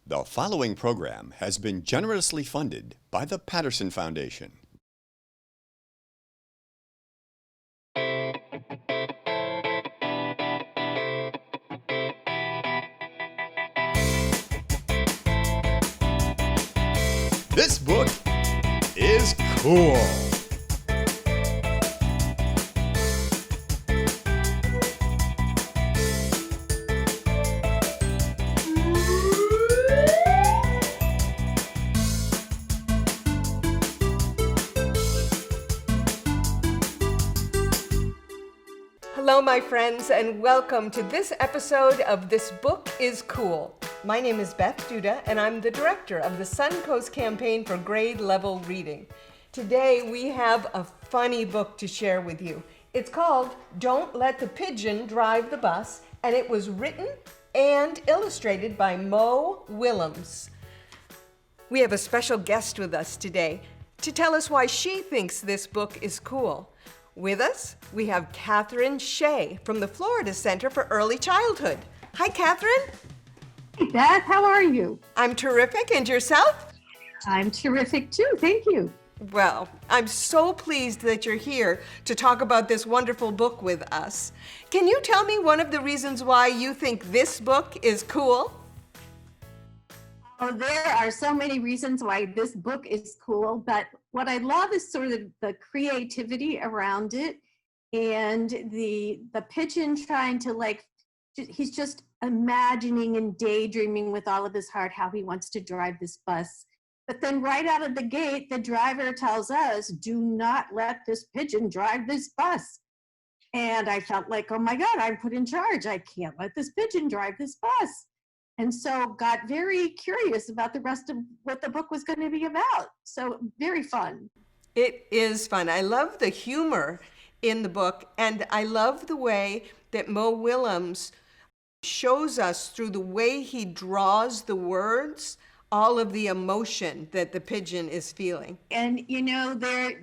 The following program has been generously funded by the Patterson Foundation. This book is cool. Hello, my friends, and welcome to this episode of This Book is Cool. My name is Beth Duda, and I'm the director of the Suncoast Campaign for grade level reading. Today, we have a funny book to share with you. It's called Don't Let the Pigeon Drive the Bus, and it was written and illustrated by Mo Willems. We have a special guest with us today to tell us why she thinks this book is cool. With us, we have Kathryn Shea from the Florida Center for Early Childhood. Hi, Kathryn. Hey, Beth, how are you? I'm terrific, and yourself? I'm terrific too, thank you. Well, I'm so pleased that you're here to talk about this wonderful book with us. Can you tell me one of the reasons why you think this book is cool? Oh, there are so many reasons why this book is cool, but what I love is sort of the creativity around it and the pigeon trying to he's just imagining and daydreaming with all of his heart how he wants to drive this bus. But then right out of the gate, the driver tells us, do not let this pigeon drive this bus. And I felt like, oh my God, I'm put in charge. I can't let this pigeon drive this bus. And so got very curious about the rest of what the book was going to be about. So very fun. It is fun. I love the humor in the book, and I love the way that Mo Willems shows us through the way he draws the words, all of the emotion that the pigeon is feeling. And you know, there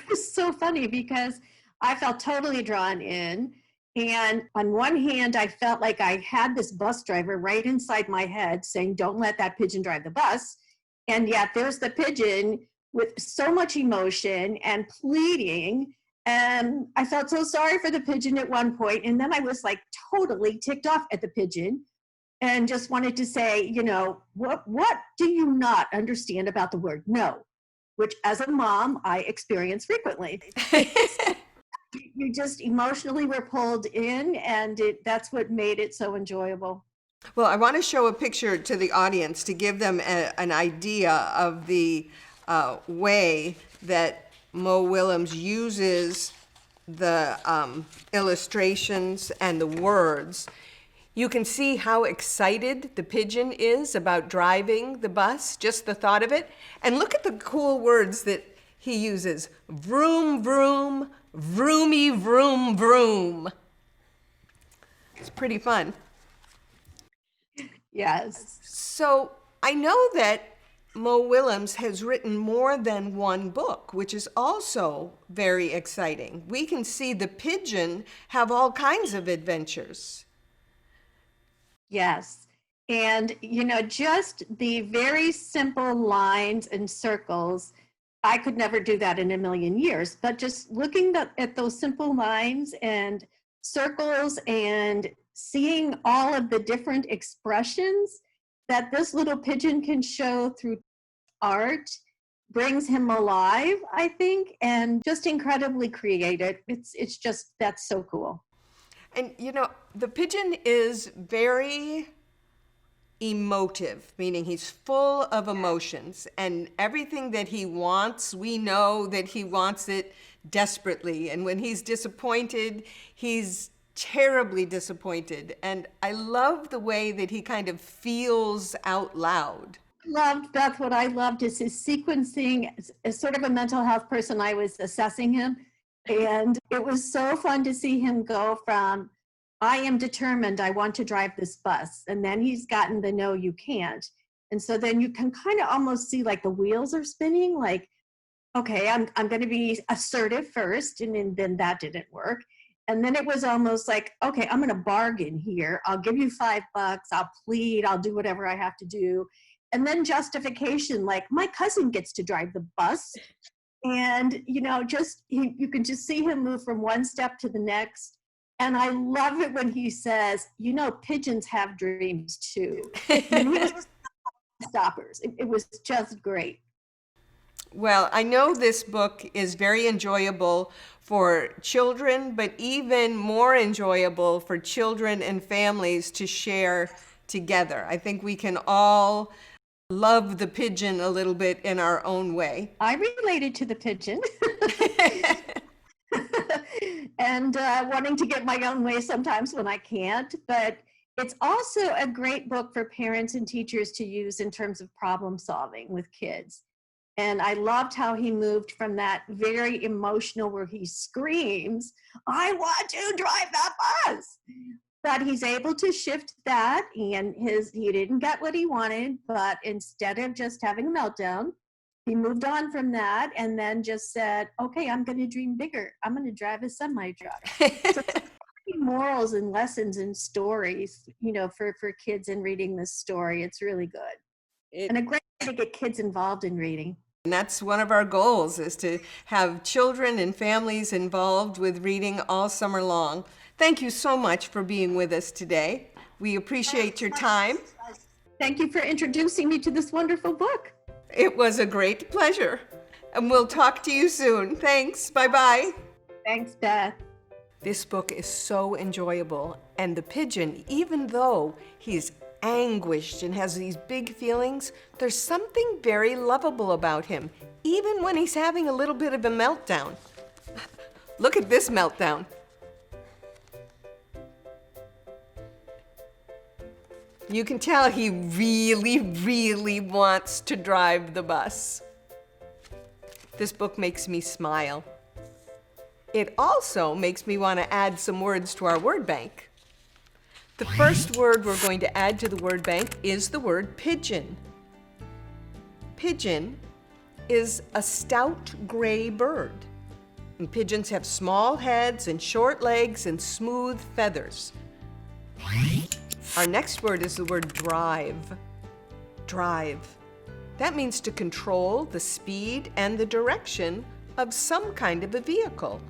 was so funny because I felt totally drawn in. And on one hand, I felt like I had this bus driver right inside my head saying, don't let that pigeon drive the bus. And yet there's the pigeon with so much emotion and pleading. And I felt so sorry for the pigeon at one point. And then I was like totally ticked off at the pigeon and just wanted to say, you know, what do you not understand about the word no? Which as a mom, I experience frequently. You just emotionally were pulled in, and that's what made it so enjoyable. Well, I want to show a picture to the audience to give them an idea of the way that Mo Willems uses the illustrations and the words. You can see how excited the pigeon is about driving the bus, just the thought of it. And look at the cool words that he uses. Vroom, vroom, vroomy, vroom, vroom. It's pretty fun. Yes. So I know that Mo Willems has written more than one book, which is also very exciting. We can see the pigeon have all kinds of adventures. Yes. And, you know, just the very simple lines and circles, I could never do that in a million years, but just looking at those simple lines and circles and seeing all of the different expressions that this little pigeon can show through art brings him alive, I think, and just incredibly creative. It's just, that's so cool. And, you know, the pigeon is very emotive, meaning he's full of emotions, and everything that he wants, we know that he wants it desperately. And when he's disappointed, he's terribly disappointed. And I love the way that he kind of feels out loud. Beth, what I loved is his sequencing. As sort of a mental health person, I was assessing him, and it was so fun to see him go from, I am determined, I want to drive this bus. And then he's gotten the no, you can't. And so then you can kind of almost see like the wheels are spinning, like, okay, I'm going to be assertive first. And then that didn't work. And then it was almost like, okay, I'm going to bargain here. I'll give you $5. I'll plead. I'll do whatever I have to do. And then justification, like my cousin gets to drive the bus. And, you can just see him move from one step to the next. And I love it when he says, pigeons have dreams too. And he was stoppers. It was just great. Well, I know this book is very enjoyable for children, but even more enjoyable for children and families to share together. I think we can all love the pigeon a little bit in our own way. I related to the pigeon. And wanting to get my own way sometimes when I can't. But it's also a great book for parents and teachers to use in terms of problem solving with kids. And I loved how he moved from that very emotional where he screams, I want to drive that bus. But he's able to shift that, and he didn't get what he wanted, but instead of just having a meltdown, he moved on from that and then just said, okay, I'm going to dream bigger. I'm going to drive a semi-truck. So morals and lessons and stories, for kids in reading this story. It's really good. And a great way to get kids involved in reading. And that's one of our goals, is to have children and families involved with reading all summer long. Thank you so much for being with us today. We appreciate your time. Thank you for introducing me to this wonderful book. It was a great pleasure. And we'll talk to you soon. Thanks. Bye-bye. Thanks, Beth. This book is so enjoyable. And the pigeon, even though he's anguished and has these big feelings, there's something very lovable about him, even when he's having a little bit of a meltdown. Look at this meltdown. You can tell he really, really wants to drive the bus. This book makes me smile. It also makes me want to add some words to our word bank. The first word we're going to add to the word bank is the word pigeon. Pigeon is a stout gray bird. And pigeons have small heads and short legs and smooth feathers. Our next word is the word drive. Drive. That means to control the speed and the direction of some kind of a vehicle,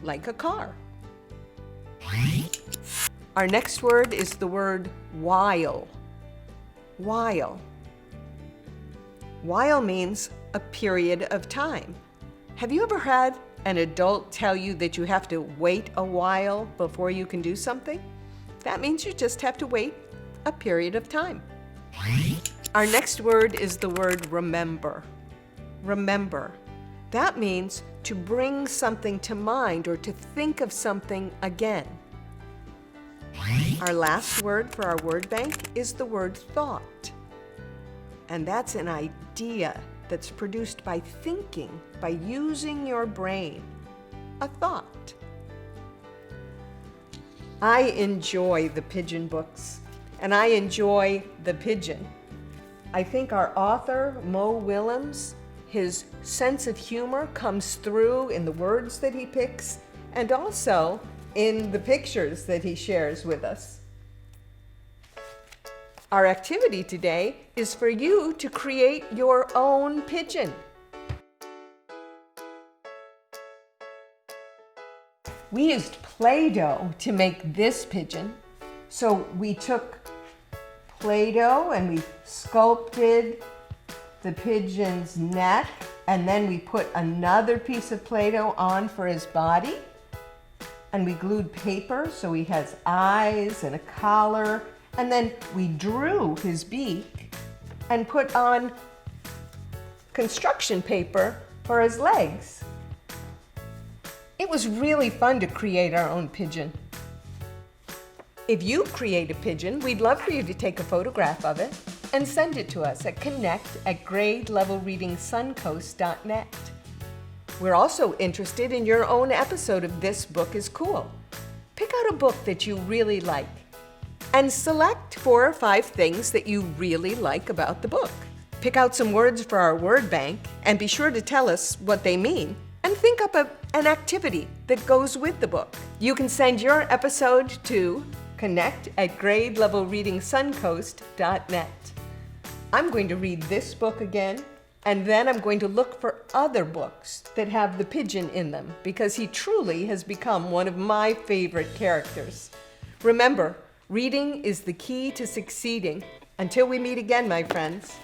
like a car. Our next word is the word while. While. While means a period of time. Have you ever had an adult tell you that you have to wait a while before you can do something? That means you just have to wait a period of time. Our next word is the word remember. Remember. That means to bring something to mind or to think of something again. Our last word for our word bank is the word thought. And that's an idea that's produced by thinking, by using your brain. A thought. I enjoy the pigeon books, and I enjoy the pigeon. I think our author, Mo Willems, his sense of humor comes through in the words that he picks, and also in the pictures that he shares with us. Our activity today is for you to create your own pigeon. We used Play-Doh to make this pigeon. So we took Play-Doh and we sculpted the pigeon's neck, and then we put another piece of Play-Doh on for his body. And we glued paper so he has eyes and a collar. And then we drew his beak and put on construction paper for his legs. It was really fun to create our own pigeon. If you create a pigeon, we'd love for you to take a photograph of it and send it to us at connect@gradelevelreadingsuncoast.net. We're also interested in your own episode of This Book is Cool. Pick out a book that you really like and select 4 or 5 things that you really like about the book. Pick out some words for our word bank and be sure to tell us what they mean, and think up an activity that goes with the book. You can send your episode to connect@gradelevelreadingsuncoast.net. I'm going to read this book again, and then I'm going to look for other books that have the pigeon in them, because he truly has become one of my favorite characters. Remember, reading is the key to succeeding. Until we meet again, my friends.